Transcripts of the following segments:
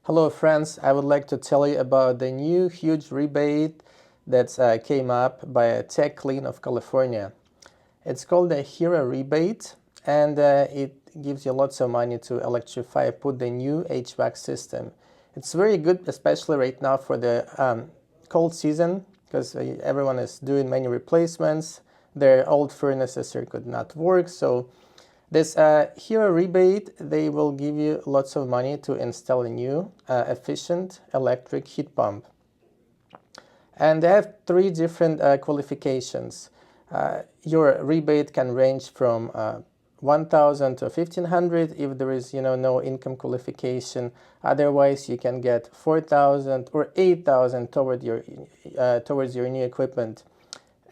Hello friends, I would like to tell you about the new huge rebate that came up by TechClean of California. It's called the HERA rebate, and it gives you lots of money to electrify, put the new HVAC system. It's very good, especially right now for the cold season, because everyone is doing many replacements. Their old furnaces could not work, so this HERA rebate, they will give you lots of money to install a new efficient electric heat pump. And they have three different qualifications. Your rebate can range from 1,000 to 1,500 if there is, no income qualification. Otherwise, you can get 4,000 or 8,000 towards your new equipment.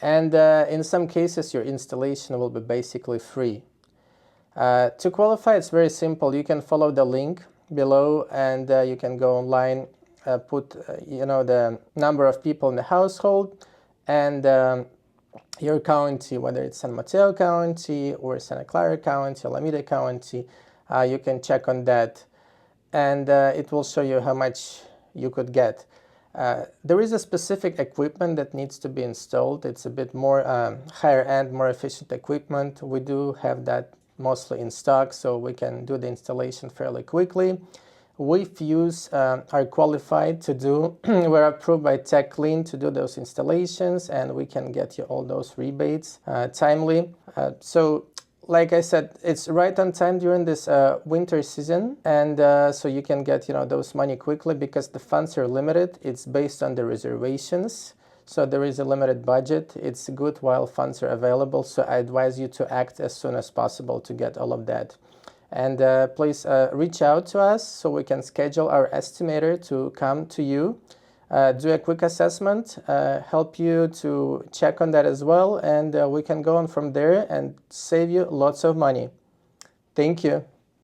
And in some cases, your installation will be basically free. To qualify, it's very simple. You can follow the link below, and you can go online, put the number of people in the household, and your county, whether it's San Mateo County or Santa Clara County, Alameda County. You can check on that, and it will show you how much you could get. There is a specific equipment that needs to be installed. It's a bit more higher end, more efficient equipment. We do have that mostly in stock, so we can do the installation fairly quickly. We are qualified to do, we're approved by TechClean to do those installations, and we can get you all those rebates timely. So like I said, it's right on time during this winter season, and so you can get those money quickly because the funds are limited. It's based on the reservations. So there is a limited budget. It's good while funds are available, so I advise you to act as soon as possible to get all of that. And please reach out to us so we can schedule our estimator to come to you, do a quick assessment, help you to check on that as well, and we can go on from there and save you lots of money. Thank you.